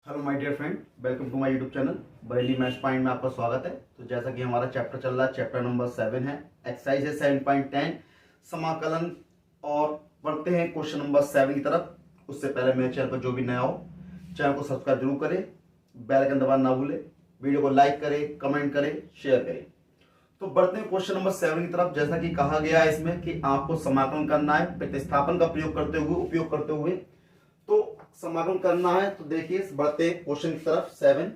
Hello my dear friend, welcome to my YouTube channel Bareilly maths point में आपका स्वागत है। तो जैसा कि हमारा चैप्टर चल रहा है, चैप्टर नंबर 7 है, एक्सरसाइज है 7.10 समाकलन। और बढ़ते हैं क्वेश्चन नंबर 7 की तरफ। उससे पहले मेरे चैनल पर जो भी नया हो चैनल को सब्सक्राइब जरूर करें, बेल आइकन दबाना ना भूले, वीडियो को लाइक करें, कमेंट करें, शेयर करें। तो बढ़ते हैं क्वेश्चन नंबर 7 की तरफ। जैसा कि कहा गया है इसमें कि आपको समाकलन करना है प्रतिस्थापन का उपयोग करते हुए। तो समाकलन करना है, तो देखिए बढ़ते हैं क्वेश्चन की तरफ 7।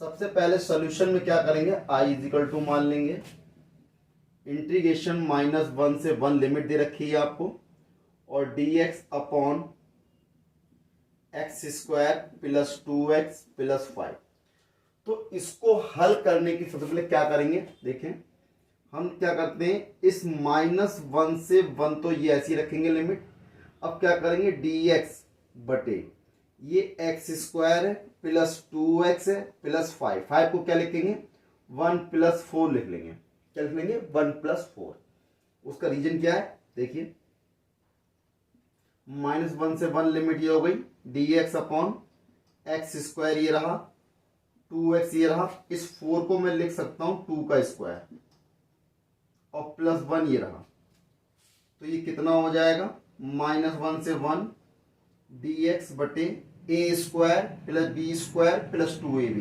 सबसे पहले सॉल्यूशन में क्या करेंगे, i इज इक्वल टू मान लेंगे इंटीग्रेशन -1 से 1 लिमिट दे रखी है आपको, और dx upon x square plus 2x plus 5। तो इसको हल करने की सबसे पहले क्या करेंगे, देखें हम क्या करते हैं, इस -1 से 1 तो ये ऐसी रखेंगे लिमिट। अब क्या करेंगे, dx बटे ये एक्स स्क्वायर है प्लस 2x है प्लस 5 को क्या लिखेंगे 1 प्लस 4 लिख लेंगे। क्या लिख लेंगे 1 प्लस 4। उसका रीजन क्या है, देखिए -1 से 1 लिमिट ये हो गई, dx अपॉन एक्स स्क्वायर ये रहा, 2x ये रहा, इस 4 को मैं लिख सकता हूं 2 का स्क्वायर, और प्लस 1 ये रहा। तो ये कितना हो जाएगा, -1 से 1 dx बटे a square plus b square plus 2ab।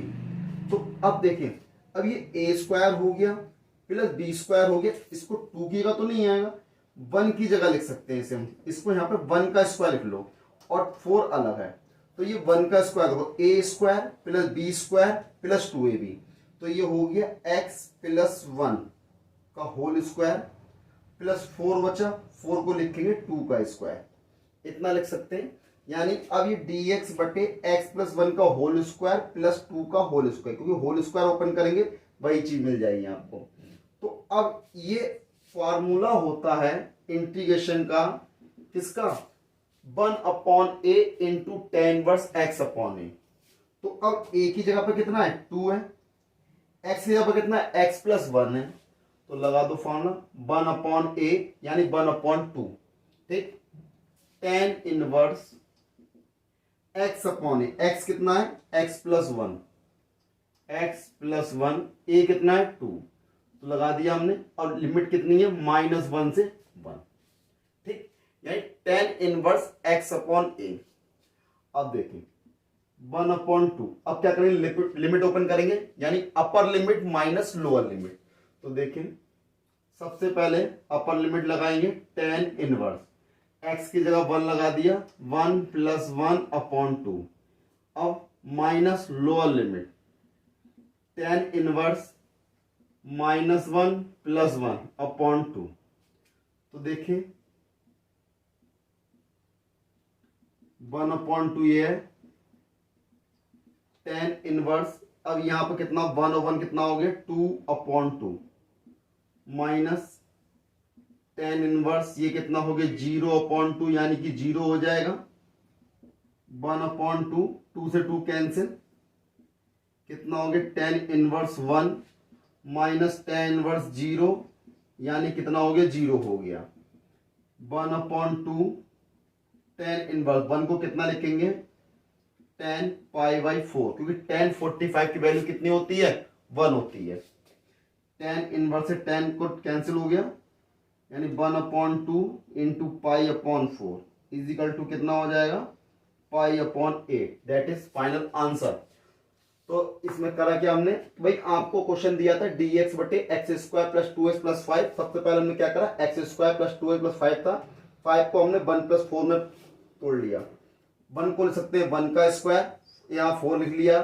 तो अब देखें, अब ये ए स्क्वायर हो गया प्लस बी स्क्वायर हो गया, इसको 2 की जगह तो नहीं आएगा, 1 की जगह लिख सकते हैं इसे हम। इसको यहाँ पे 1 का स्क्वायर लिख लो, और 4 अलग है, तो ये 1 का स्क्वायर देखो, a square plus b square plus 2ab। तो ये हो गया x प्लस 1 का होल स्क्वायर प्लस 4 बचा, 4 को लिखेंगे 2 का स्क्वायर, इतना लिख सकते हैं। यानी अब ये dx बटे एक्स प्लस 1 का होल स्क्वायर प्लस 2 का होल स्क्वायर, क्योंकि होल स्क्वायर ओपन करेंगे वही चीज मिल जाएगी आपको। तो अब ये फॉर्मूला होता है इंटीग्रेशन का, किसका, 1 upon a into tan inverse x upon a. तो अब ए की जगह पर कितना है 2 है, एक्स की जगह पर कितना है एक्स प्लस 1 है, तो लगा दो फॉर्मूला 1 अपॉन ए यानी 1 अपॉन 2। ठीक, टेन इनवर्स एक्स अपॉन ए, एक्स कितना है एक्स प्लस 1, एक्स प्लस 1, ए कितना है 2, तो लगा दिया हमने। और लिमिट कितनी है -1 से 1। ठीक, यानी टेन इनवर्स एक्स अपॉन ए। अब देखिए 1 अपॉन 2, अब क्या करेंगे, लिमिट ओपन करेंगे, यानी upper limit minus lower limit. तो देखें सबसे पहले अपर लिमिट लगाएंगे, टेन इनवर्स x की जगह 1 लगा दिया, 1 प्लस 1 अपॉन 2। अब minus lower limit, tan inverse -1 plus 1 upon 2। तो देखिए 1 अपॉन 2 ये है टेन इनवर्स। अब यहां पर कितना 1 और 1 कितना हो गया 2 अपॉन 2 माइनस टेन इनवर्स ये कितना हो गया 0 अपॉन 2, यानी कि 0 हो जाएगा, 1 अपॉन 2, 2 से 2 कैंसिल, कितना हो गया tan inverse 1 minus tan inverse 0, यानी कितना हो गया 0 हो गया, 1 अपॉन 2 टेन इनवर्स 1 को कितना लिखेंगे 10 पाई बाई 4, क्योंकि 10 45 की वैल्यू कितनी होती है 1 होती है। टेन इनवर्स से 10 को कैंसिल हो गया, यानी 1 upon 2 into pi upon 4 is equal to कितना हो जाएगा pi upon 8। That is final answer. तो इसमें करा क्या हमने, भाई आपको क्वेश्चन दिया था dx बटे x square plus 2x plus 5। सबसे पहले हमने क्या करा, x square plus 2x plus 5 था, 5 को हमने 1 प्लस 4 में तोड़ लिया। 1 को लिख सकते हैं 1 का स्क्वायर, यहाँ 4 लिख लिया,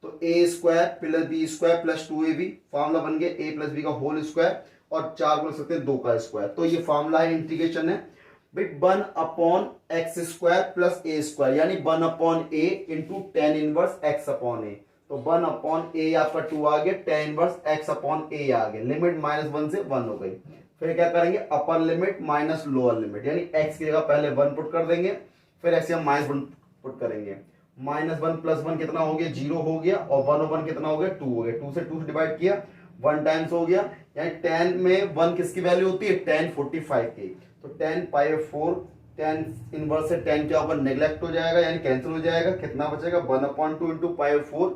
तो a square plus b square plus 2ab, फॉर्मूला बन गया a प्लस बी का होल स्क्वायर, और 4 को लिख सकते हैं 2 का स्क्वायर। तो ये फॉर्मूला है, इंटीग्रेशन है भाई 1 upon x square plus a square, यानी 1 upon a into tan inverse x upon a. तो 1 अपॉन ए आपका 2 आ गया, tan inverse x upon a आ गया, लिमिट -1 से 1 हो गई। फिर क्या करेंगे, upper limit minus lower limit, यानी एक्स की जगह पहले 1 पुट कर देंगे, फिर एक्स हम -1 पुट करेंगे, -1 प्लस 1 कितना हो गया 0 हो गया, और 1 और 1 कितना हो गया 2 हो गया, 2 से 2 से डिवाइड किया 1 टाइम्स हो गया, यानी 10 में 1 किसकी वैल्यू होती है 10 45 की, तो 10 पाई 4 टेन इनवर्स से टेन क्या होगा, नेग्लेक्ट हो जाएगा यानी कैंसिल हो जाएगा। कितना बचेगा, 1/2 इंटू पाई 4,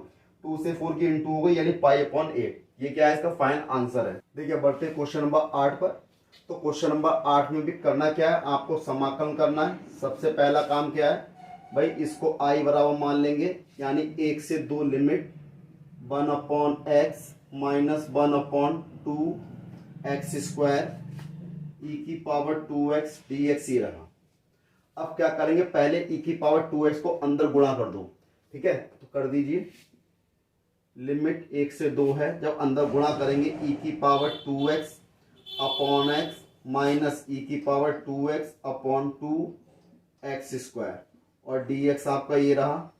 2 से 4 की इंटू हो गई यानी पाई/8। ये क्या है, इसका फाइनल आंसर है। देखिए बढ़ते क्वेश्चन नंबर 8 पर। तो क्वेश्चन नंबर 8 में भी करना क्या है, आपको समाकलन करना है। सबसे पहला काम क्या है भाई, इसको आई बराबर मान लेंगे यानी 1 से 2 limit 1/x minus 1/2 x square e की पावर 2x dx ये रहा। अब क्या करेंगे, पहले ई की पावर 2x को अंदर गुणा कर दो, ठीक है। तो कर दीजिए, लिमिट 1 से 2 है, जब अंदर गुणा करेंगे ई की power 2x upon x minus e की power 2x upon 2 x square और dx आपका ये रहा।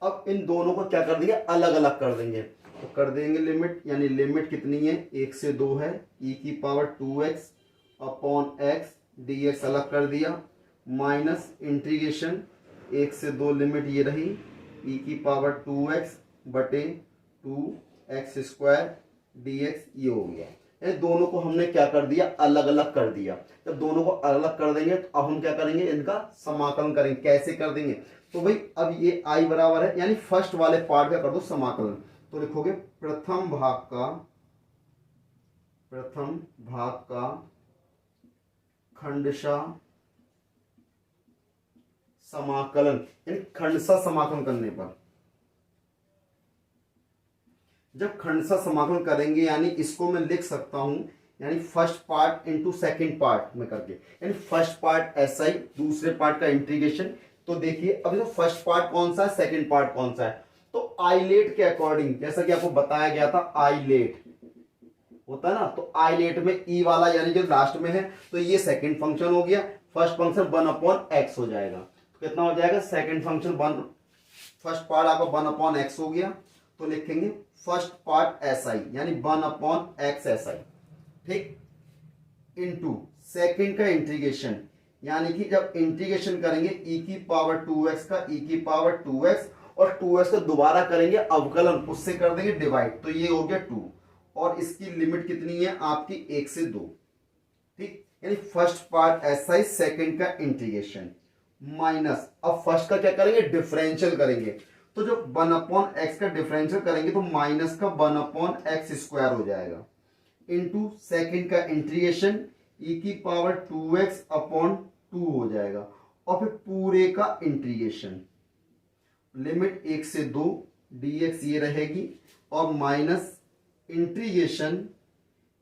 अब इन दोनों को क्या कर देंगे, अलग अलग कर देंगे। तो कर देंगे लिमिट, यानी लिमिट कितनी है, 1 से 2 है, ई की power 2x upon x dx अलग कर दिया, माइनस इंटीग्रेशन 1 से 2 लिमिट ये रही, ई की पावर 2x बटे 2x स्क्वायर dx ये हो गया। ये दोनों को हमने क्या कर दिया, अलग अलग कर दिया। जब दोनों को अलग अलग कर देंगे तो अब हम क्या करेंगे, इनका समाकलन करेंगे। कैसे कर देंगे, तो भाई अब ये आई बराबर है यानी फर्स्ट वाले पार्ट का कर दो समाकलन। तो लिखोगे प्रथम भाग का खंडशः समाकलन, यानी खंडशः समाकलन करने पर, जब खंडशः समाकलन करेंगे यानी इसको मैं लिख सकता हूं यानी first part into second part में करके, यानी फर्स्ट पार्ट एसआई, दूसरे पार्ट का इंटीग्रेशन। तो देखिए अब जो फर्स्ट पार्ट कौन सा है, सेकेंड पार्ट कौन सा है, तो आइलेट के अकॉर्डिंग, जैसा कि आपको बताया गया था आइलेट होता है ना, तो आइलेट में ई वाला यानी जो लास्ट में है, तो ये सेकेंड फंक्शन हो गया, फर्स्ट फंक्शन 1/x हो जाएगा। तो कितना हो जाएगा, सेकेंड फंक्शन 1, फर्स्ट पार्ट आपका 1/x हो गया। तो लिखेंगे फर्स्ट पार्ट एसआई यानी 1/x एसआई, ठीक, इनटू सेकेंड का इंटीग्रेशन, यानी कि जब इंटीग्रेशन करेंगे ई की पावर 2x का, ई की पावर 2x और 2x को दोबारा करेंगे अवकलन, उससे कर देंगे डिवाइड, तो ये हो गया 2 और इसकी लिमिट कितनी है आपकी 1 से 2, ठीक, यानी फर्स्ट पार्ट एसआई सेकेंड का इंटीग्रेशन माइनस, अब फर्स्ट का क्या करेंगे, डिफरेंशियल करेंगे। तो जो 1/x का डिफरेंशियल करेंगे तो माइनस का 1/x स्क्वायर हो जाएगा, इनटू सेकेंड का इंटीग्रेशन ई की पावर 2x अपॉन 2 हो जाएगा, और फिर पूरे का इंटीग्रेशन, लिमिट 1 से 2 dx ये रहेगी, और माइनस इंटीग्रेशन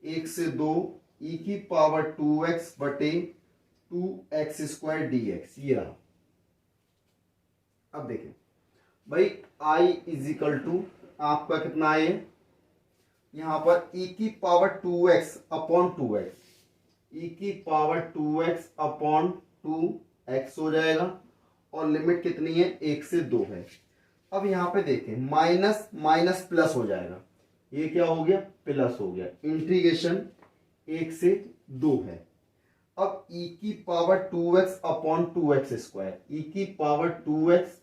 1 से 2 ई की पावर 2x बटे 2x स्क्वायर dx ये रहा। अब देखें भाई i इजिकल टू आपका कितना है, यहां पर e की power 2x upon 2x, e की पावर 2x अपॉन 2x हो जाएगा, और लिमिट कितनी है, 1 से 2 है। अब यहां पे देखें माइनस माइनस प्लस हो जाएगा, ये क्या हो गया, प्लस हो गया, इंटीग्रेशन 1 से 2 है। अब e की power 2x upon 2x square, e की power 2x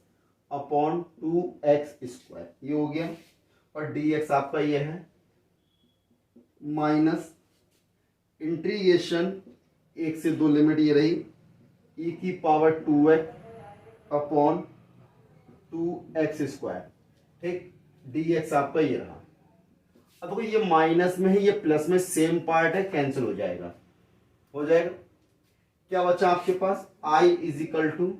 upon 2x square ये हो गया, और dx आपका ये है, माइनस इंटीग्रेशन 1 से 2 लिमिट ये रही, e की power 2x upon 2x square, ठीक, dx आपका ये रहा। अब देखो ये माइनस में है, ये प्लस में, सेम पार्ट है, कैंसिल हो जाएगा, क्या बचा आपके पास, i इजिकल टू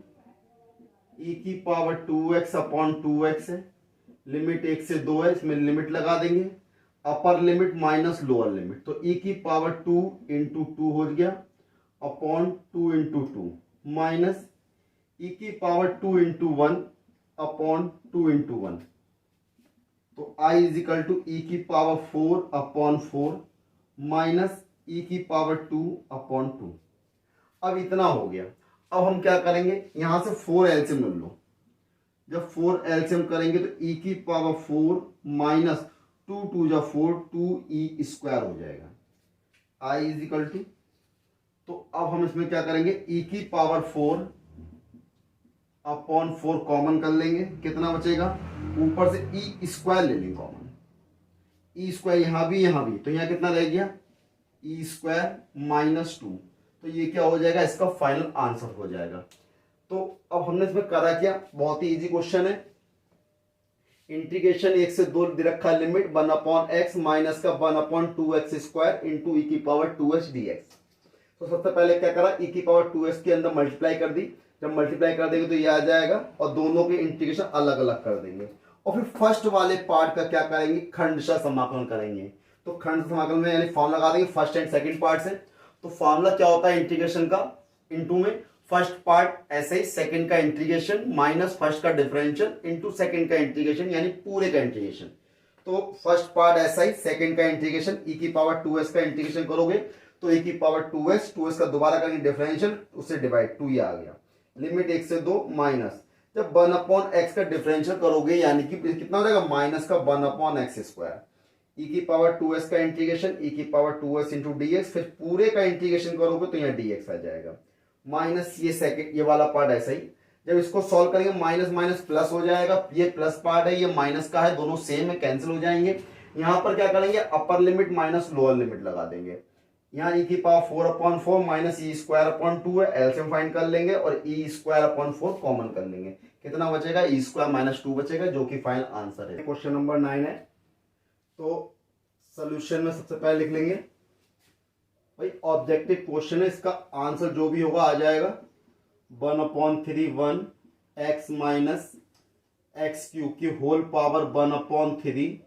ई की पावर 2x अपॉन 2x है, लिमिट 1 से 2 है, इसमें लिमिट लगा देंगे, upper limit minus lower limit, तो ई की पावर 2 इंटू 2 हो गया अपॉन 2 इंटू 2 माइनस ई की पावर 2 इंटू 1 अपॉन 2 इंटू 1, तो आई इजिकल टू ई की पावर 4 अपॉन 4 माइनस ई की पावर 2 अपॉन 2। अब इतना हो गया। अब हम क्या करेंगे, यहां से 4 एलसीएम ले लो, जब 4 एलसीएम करेंगे तो e की पावर 4 माइनस 2 2 जा 4 2e स्क्वायर हो जाएगा, i इज इक्वल टू, तो अब हम इसमें क्या करेंगे, e की पावर 4 अपॉन 4 कॉमन कर लेंगे, कितना बचेगा, ऊपर से e स्क्वायर ले लेंगे कॉमन, e स्क्वायर यहां भी, तो यहां कितना रह गया, e स्क्वायर माइनस 2, तो ये क्या हो जाएगा, इसका फाइनल आंसर हो जाएगा। तो अब हमने इसमें करा क्या, बहुत ही इजी क्वेश्चन है। इंटीग्रेशन 1 से 2 दे रखा, लिमिट 1/x माइनस का 1/2x स्क्वायर इंटू ई की पावर 2x dx। तो सबसे पहले क्या करा, ई की पावर 2x के अंदर मल्टीप्लाई कर दी। जब मल्टीप्लाई कर देंगे तो ये आ जाएगा और दोनों के इंटीग्रेशन अलग अलग कर देंगे और फिर फर्स्ट वाले पार्ट का क्या करेंगे, खंडशः समाकलन करेंगे। तो खंड समाकलन में यानी फॉर्मूला लगा देंगे फर्स्ट एंड सेकंड पार्ट से। तो फॉर्मूला क्या होता है इंटीग्रेशन का, इनटू में फर्स्ट पार्ट ऐसे ही, सेकंड का इंटीग्रेशन माइनस फर्स्ट का डिफरेंशियल इंटू सेकंड का इंटीग्रेशन यानी पूरे का इंटीग्रेशन। तो फर्स्ट पार्ट ऐसा ही, सेकंड का इंटीग्रेशन ई की पावर 2s का इंटीग्रेशन करोगे तो ए की पावर 2s का दोबारा करेंगे डिफरेंशियल, उससे डिवाइड 2 आ गया। लिमिट 1 से 2 माइनस, जब 1/x का डिफरेंशियल करोगे यानी कि कितना हो जाएगा, माइनस का 1/x स्क्वायर, ई की पावर 2s का इंटीग्रेशन ई की पावर 2s इंटू dx, फिर पूरे का इंटीग्रेशन करोगे तो यहाँ dx आ जाएगा माइनस ये सेकंड ये वाला पार्ट ऐसा ही। जब इसको सॉल्व करेंगे माइनस माइनस प्लस हो जाएगा, ये प्लस पार्ट है ये माइनस का है, दोनों सेम है कैंसिल हो जाएंगे। यहाँ पर क्या करेंगे, upper limit minus lower limit लगा देंगे। यहाँ ई की power 4/4 minus E square upon 2 है, एलसीएम फाइंड कर लेंगे और ई स्क्वायर अपॉन 4 कॉमन कर लेंगे, कितना बचेगा, ई स्क्वायर माइनस 2 बचेगा, जो कि फाइनल आंसर है। क्वेश्चन नंबर 9 है। तो सोल्यूशन में सबसे पहले लिख लेंगे भाई ऑब्जेक्टिव क्वेश्चन है, इसका आंसर जो भी होगा आ जाएगा 1/3 x माइनस एक्स क्यूब की होल पावर 1/3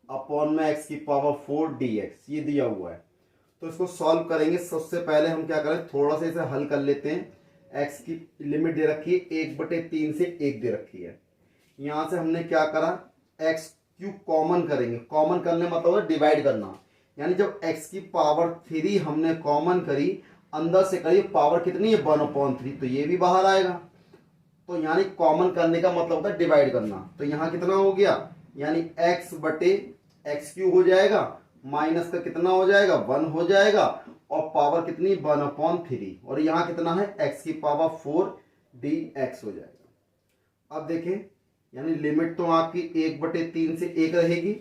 अपॉन में x की पावर 4 dx, ये दिया हुआ है। तो इसको सॉल्व करेंगे। सबसे पहले हम क्या करें, थोड़ा सा इसे हल कर लेते हैं। x की लिमिट दे रखी है 1/3 से 1 दे रखी है। यहां से हमने क्या करा, x क्यूब कॉमन करेंगे, कॉमन करने मतलब है डिवाइड करना, यानी जब x की पावर 3 हमने कॉमन करी, अंदर से करी पावर कितनी है 1/3, तो ये भी बाहर आएगा। तो यानी कॉमन करने का मतलब होता है डिवाइड करना। तो यहाँ कितना हो गया, यानी x/x क्यूब हो जाएगा, माइनस का कितना हो जाएगा 1 हो जाएगा और पावर कितनी 1/3 और यहाँ कितना है x की पावर 4 dx हो जाएगा। अब देखें यानी लिमिट तो आपकी 1/3 से 1 रहेगी।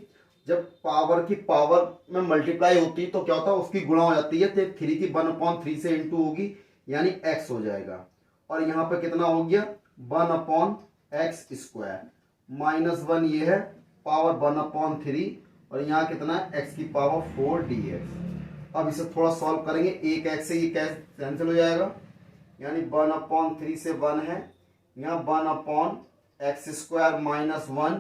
जब पावर की पावर में मल्टीप्लाई होती है तो क्या होता है, उसकी गुणा हो जाती है, तो 3 की 1/3 से इंटू होगी यानी x हो जाएगा। और यहाँ पे कितना हो गया 1/x स्क्वायर माइनस 1 ये है पावर 1/3 और यहाँ कितना है x की पावर 4 dx। अब इसे थोड़ा सॉल्व करेंगे, एक x से ये कैंसिल हो जाएगा, यानी 1/3 से 1 है, यहाँ 1/x स्क्वायर माइनस 1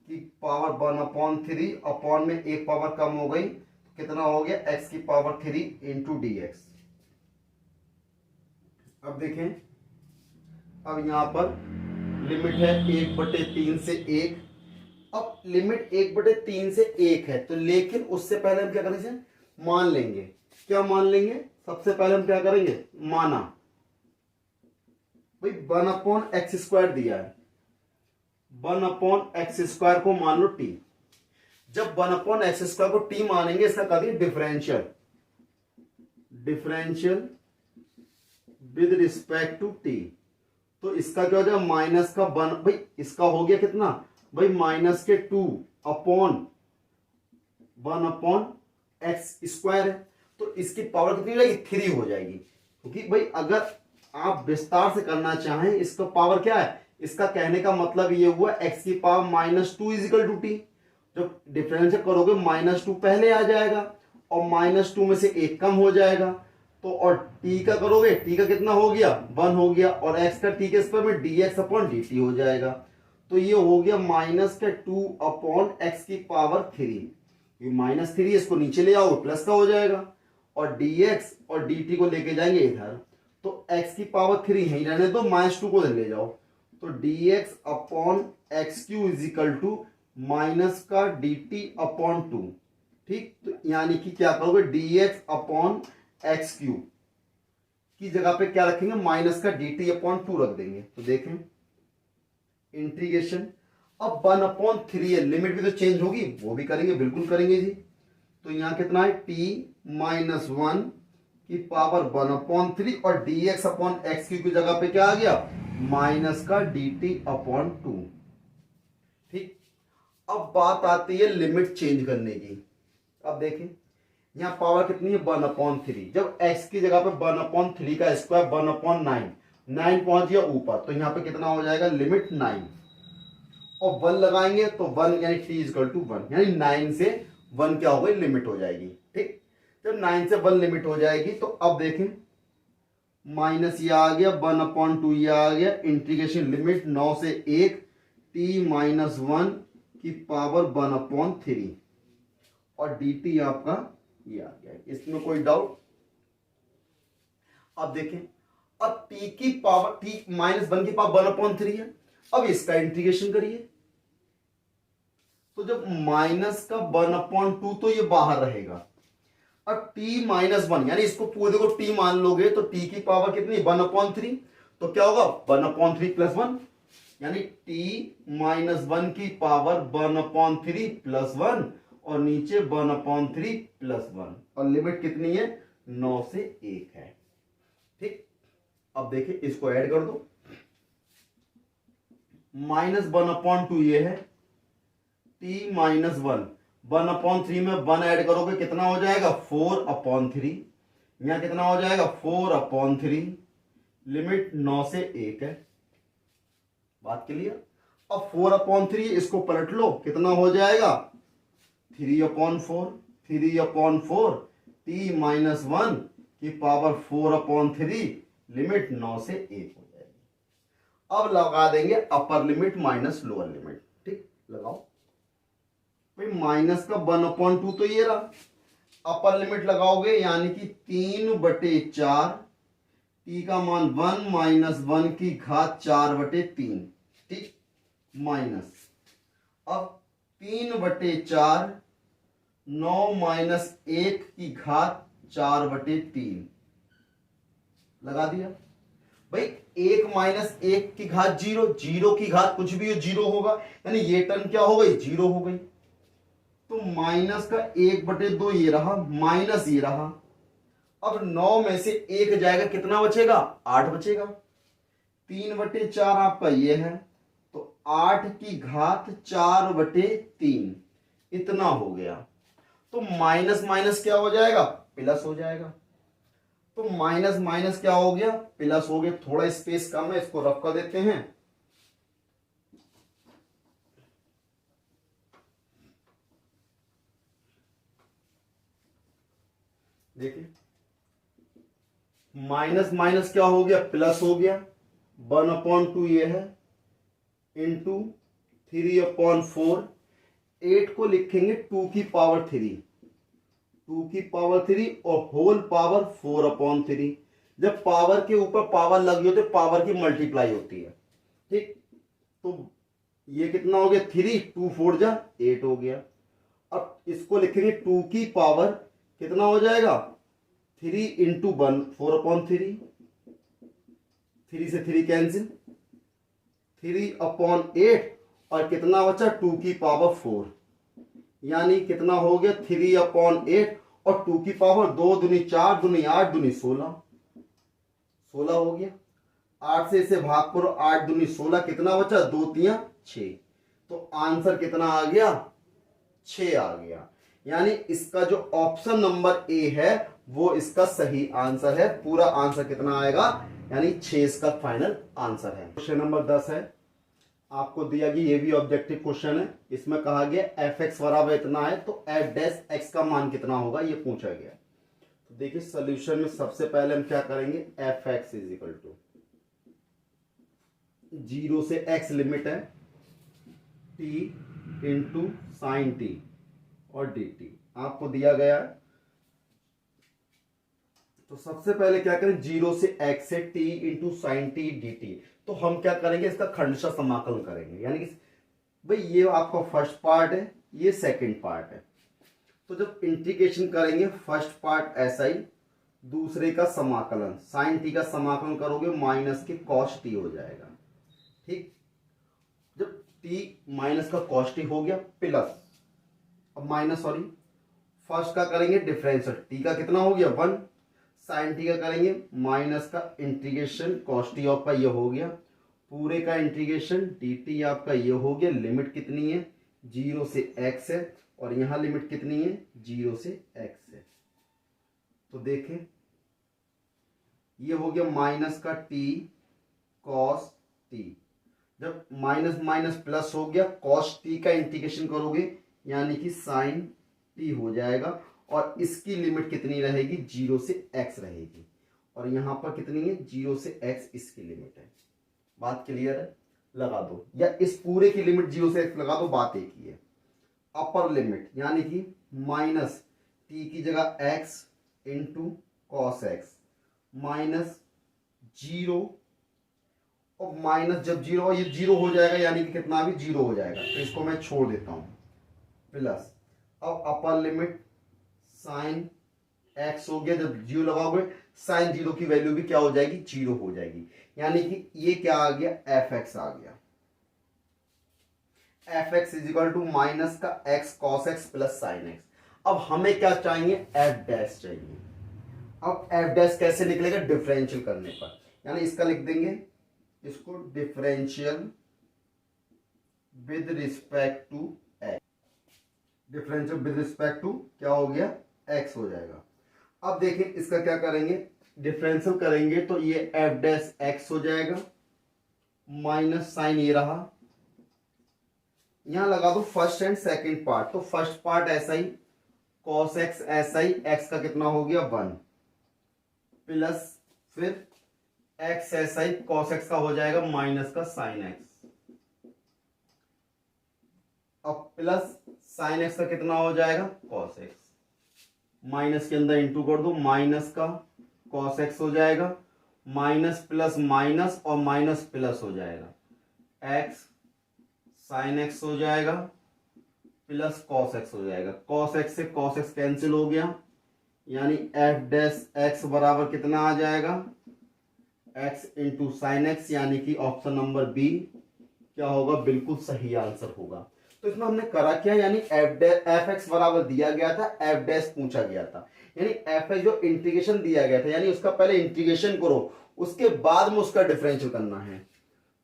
की पावर 1/3 अपॉन में एक पावर कम हो गई, तो कितना हो गया x की पावर 3 इंटू dx। अब देखें, अब यहाँ पर लिमिट है 1/3 से 1। अब लिमिट 1/3 से 1 है, तो लेकिन उससे पहले हम क्या करेंगे, मान लेंगे। क्या मान लेंगे, सबसे पहले हम क्या करेंगे, माना भाई 1/x स्क्वायर दिया है, 1/x स्क्वायर को मान लो t। जब 1/x स्क्वायर को t मानेंगे, इसका कर दिए differential, differential with respect to t। तो इसका क्या हो जाएगा माइनस का 1, भाई इसका हो गया कितना भाई माइनस के 2 अपॉन 1/x स्क्वायर है, तो इसकी पावर कितनी हो जाएगी 3 हो जाएगी। क्योंकि भाई अगर आप विस्तार से करना चाहें, इसका पावर क्या है, इसका कहने का मतलब ये हुआ x की पावर -2 इजिकल टू टी। जब डिफरेंशियल करोगे -2 पहले आ जाएगा और -2 में से 1 कम हो जाएगा, तो और t का करोगे, t का कितना हो गया 1 हो गया और x का t के स्क्वायर में dx अपॉन dt हो जाएगा। तो ये हो गया माइनस का 2 अपॉन x की पावर 3, ये -3 इसको नीचे ले आओ प्लस का हो जाएगा और dx और dt को लेके जाएंगे इधर, तो x की पावर 3 यहीं रहने दो, -2 को ले जाओ, तो dx upon x Q is equal to minus का dt अपॉन 2। ठीक, तो यानी कि क्या करोगे dx अपॉन एक्स क्यू की जगह पे क्या रखेंगे माइनस का dt अपॉन 2 रख देंगे। तो देखें इंटीग्रेशन, अब 1/3 है, लिमिट भी तो चेंज होगी, वो भी करेंगे, बिल्कुल करेंगे जी। तो यहां कितना है t -1 की पावर 1/3 और dx अपॉन एक्स क्यू की जगह पे क्या आ गया माइनस का dt अपॉन 2। ठीक, अब बात आती है लिमिट चेंज करने की। अब देखें यहाँ पावर कितनी है 1/3। जब x की जगह पे 1/3 का स्क्वायर 1/9, 9 पहुंच गया ऊपर, तो यहाँ पे कितना हो जाएगा लिमिट 9 और 1 लगाएंगे तो 1 यानी t इक्वल टू 1, यानी 9 से 1 क्या हो गई लिमिट हो जाएगी। ठीक, जब 9 से 1 लिमिट हो जाएगी तो अब देखें माइनस ये आ गया 1/2, ये आ गया इंटीग्रेशन लिमिट 9 से 1 t-1 की पावर 1/3 और dt आपका ये आ गया। इसमें कोई डाउट? अब देखें, अब t की पावर t-1 की पावर 1/3 है। अब इसका इंटीग्रेशन करिए तो जब माइनस का 1/2 तो ये बाहर रहेगा। अब t-1 यानी इसको पूरे को t मान लोगे तो t की पावर कितनी 1/3, तो क्या होगा 1/3 + 1 यानी t-1 की पावर 1/3 + 1 और नीचे 1/3 + 1 और लिमिट कितनी है 9 से 1 है। ठीक, अब देखिए इसको ऐड कर दो, -1/2 ये है t-1, 1/3 में 1 ऐड करोगे कितना हो जाएगा 4/3, यहां कितना हो जाएगा 4/3, लिमिट 9 से 1 है। बात क्लियर? अब 4/3 इसको पलट लो कितना हो जाएगा 3/4, 3/4 t-1 की पावर 4/3, लिमिट 9 से 1 हो जाएगी। अब लगा देंगे upper limit minus lower limit. ठीक, लगाओ भाई, माइनस का 1/2 तो ये रहा, अपर लिमिट लगाओगे यानी कि 3/4 टी का मान 1 - 1 की घात 4/3। ठीक, माइनस अब 3/4 9 - 1 की घात 4/3 लगा दिया भाई। 1 - 1 की घात 0, 0 की घात कुछ भी हो 0 होगा, यानी ये टर्म क्या हो गई 0 हो गई। तो माइनस का 1/2 ये रहा, माइनस ये रहा। अब 9 में से 1 जाएगा कितना बचेगा 8 बचेगा। 3/4 आपका ये है तो 8 की घात 4/3 इतना हो गया। तो माइनस माइनस क्या हो जाएगा प्लस हो जाएगा। तो माइनस माइनस क्या हो गया प्लस हो गया। थोड़ा स्पेस कम है, इसको रफ कर देते हैं। देखिए माइनस माइनस क्या हो गया प्लस हो गया। 1/2 ये है इंटू 3/4, 8 को लिखेंगे 2 की पावर 3, 2 की पावर 3 और होल पावर 4/3। जब पावर के ऊपर पावर लगी होती है पावर की मल्टीप्लाई होती है। ठीक, तो ये कितना हो गया 3, 2 4 जा 8 हो गया। अब इसको लिखेंगे 2 की पावर कितना हो जाएगा 3 इंटू 1 4/3, 3 से 3 कैंसिल, 3/8 और कितना बचा 2 की पावर 4, यानी कितना हो गया 3/8 और 2 की पावर 2 दूनी 4 दूनी 8 दूनी 16, 16 हो गया। 8 से इसे भाग करो 8 दूनी 16, कितना बचा 2 3 6। तो आंसर कितना आ गया 6 आ गया। यानी इसका जो ऑप्शन नंबर ए है वो इसका सही आंसर है। पूरा आंसर कितना आएगा यानी 6 इसका फाइनल आंसर है। क्वेश्चन नंबर 10 है, आपको दिया गया, ये भी ऑब्जेक्टिव क्वेश्चन है। इसमें कहा गया f(x) बराबर इतना है तो f' का मान कितना होगा ये पूछा गया। तो देखिए सॉल्यूशन में सबसे पहले हम क्या करेंगे f(x) = 0 से x लिमिट है t इंटू साइन टी और dt आपको दिया गया है। तो सबसे पहले क्या करें 0 से x से t into sine T dt। तो हम क्या करेंगे इसका खंडशः समाकलन करेंगे, यानी कि भाई ये आपका फर्स्ट पार्ट है ये सेकंड पार्ट है। तो जब इंटीग्रेशन करेंगे फर्स्ट पार्ट ऐसा ही, दूसरे का समाकलन साइन टी का समाकलन करोगे माइनस के कॉस टी हो जाएगा। ठीक, जब t माइनस का कॉस टी हो गया प्लस, अब माइनस सॉरी फर्स्ट का करेंगे डिफरेंशियल, टी का कितना हो गया 1, साइन टी का करेंगे माइनस का इंटीग्रेशन कॉस टी आपका ये हो गया, पूरे का इंटीग्रेशन dt आपका ये हो गया। लिमिट कितनी है 0 से x है और यहाँ लिमिट कितनी है 0 से x है। तो देखें ये हो गया माइनस का टी कॉस टी। जब माइनस माइनस प्लस हो गया, कॉस टी का इंटीग्रेशन करोगे यानी कि साइन टी हो जाएगा, और इसकी लिमिट कितनी रहेगी, 0 से x रहेगी, और यहां पर कितनी है, 0 से x इसकी लिमिट है। बात क्लियर है, लगा दो, या इस पूरे की लिमिट 0 से x लगा दो, बात एक ही है। अपर लिमिट यानी कि माइनस टी की जगह x into cos x minus 0, और माइनस जब 0 ये 0 हो जाएगा यानी कि कितना भी 0 हो जाएगा, तो इसको मैं छोड़ देता हूं, प्लस अब अपर लिमिट साइन एक्स हो गया, जब 0 लगाओगे साइन 0 की वैल्यू भी क्या हो जाएगी, 0 हो जाएगी, यानी कि ये क्या आ गया, एफ एक्स आ गया। F x is equal to minus का x cos x plus sine x. अब हमें क्या चाहिए, एफ डैश चाहिए। अब एफ डैश कैसे निकलेगा, डिफरेंशियल करने पर, यानी इसका लिख देंगे इसको differential with respect to x. Differential with respect to क्या हो गया, एक्स हो जाएगा। अब देखिए इसका क्या करेंगे, डिफरेंशियल करेंगे तो ये एफ डैश एक्स हो जाएगा, माइनस साइन ये रहा, यहां लगा दो फर्स्ट एंड सेकंड पार्ट, तो फर्स्ट पार्ट ऐसा ही, कॉस एक्स ऐसा ही, एक्स का कितना हो गया 1, प्लस फिर एक्स ऐसा ही, कॉस एक्स का हो जाएगा माइनस का साइन एक्स, अब प्लस साइन एक्स का कितना हो जाएगा, कॉस एक्स, माइनस के अंदर इंटू कर दो, माइनस का कॉस एक्स हो जाएगा, माइनस प्लस माइनस और माइनस प्लस हो जाएगा, एक्स साइन एक्स हो जाएगा प्लस कॉस एक्स हो जाएगा, कॉस एक्स से कॉस एक्स कैंसिल हो गया, यानी एफ डैश एक्स बराबर कितना आ जाएगा, एक्स इंटू साइन एक्स, यानी कि ऑप्शन नंबर बी क्या होगा, बिल्कुल सही आंसर होगा। तो इसमें हमने करा क्या, यानी एफ एक्स बराबर दिया गया था, एफ डैश पूछा गया था, यानी एफ एक्स जो इंटीग्रेशन दिया गया था, यानी उसका पहले इंटीग्रेशन करो, उसके बाद में उसका डिफरेंशियल करना है।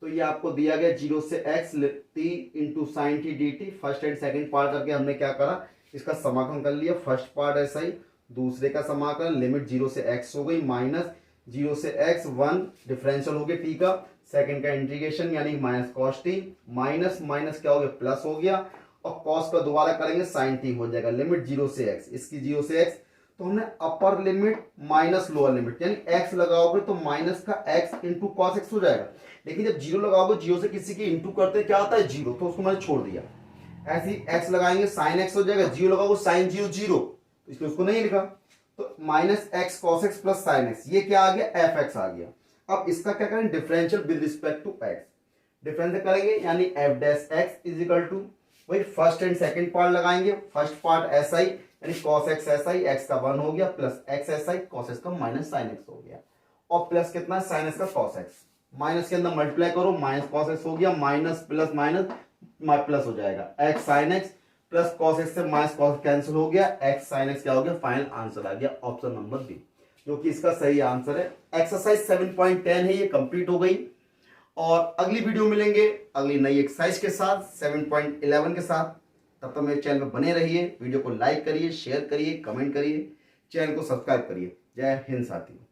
तो ये आपको दिया गया 0 से x T into sine T D T, first and second part करके हमने क्या करा, इसका समाकलन कर लिया, फर्स्ट पार्ट ऐसा ही, दूसरे का समाकलन, लिमिट 0 से x हो गई, माइनस 0 से x 1 डिफरेंशियल हो गया टी का, सेकंड का इंटीग्रेशन यानी minus cos T, minus minus क्या हो गया, प्लस हो गया, और कॉस का दोबारा करेंगे साइन टी हो जाएगा, लिमिट 0 से x, इसकी 0 से x, तो हमने upper limit minus lower limit, यानी x लगाओगे तो माइनस का x इंटू कॉस एक्स हो जाएगा, लेकिन जब 0 लगाओगे 0 से किसी की इंटू करते क्या आता है 0, तो उसको मैंने छोड़ दिया। ऐसे ही x लगाएंगे साइन x हो जाएगा, 0 लगाओगे साइन 0 0, तो इसलिए उसको नहीं लिखा, तो minus x cos x plus sine x, ये क्या आ गया, एफ एक्स आ गया। अब इसका क्या करें, differential with respect to x, differential करेंगे यानी F dash x is equal to, वही फर्स्ट एंड सेकंड पार्ट लगाएंगे, फर्स्ट पार्ट ऐसा ही यानी कॉस एक्स ऐसा ही, एक्स का 1 हो गया, प्लस एक्स ऐसा ही, कॉस एक्स का माइनस साइन एक्स हो गया, और प्लस कितना है साइन एक्स का कॉस एक्स, माइनस के अंदर मल्टीप्लाई करो, माइनस कॉस एक्स हो गया, माइनस प्लस माइनस प्लस हो जाएगा, x sine x plus cos x से माइनस कॉस कैंसिल हो गया, एक्स साइन एक्स क्या हो गया, फाइनल आंसर आ गया ऑप्शन नंबर बी, जो कि इसका सही आंसर है। एक्सरसाइज 7.10 है, ये कंप्लीट हो गई, और अगली वीडियो मिलेंगे अगली नई एक्सरसाइज के साथ 7.11 के साथ। तब तक मेरे चैनल पर बने रहिए, वीडियो को लाइक करिए, शेयर करिए, कमेंट करिए, चैनल को सब्सक्राइब करिए। जय हिंद साथियों।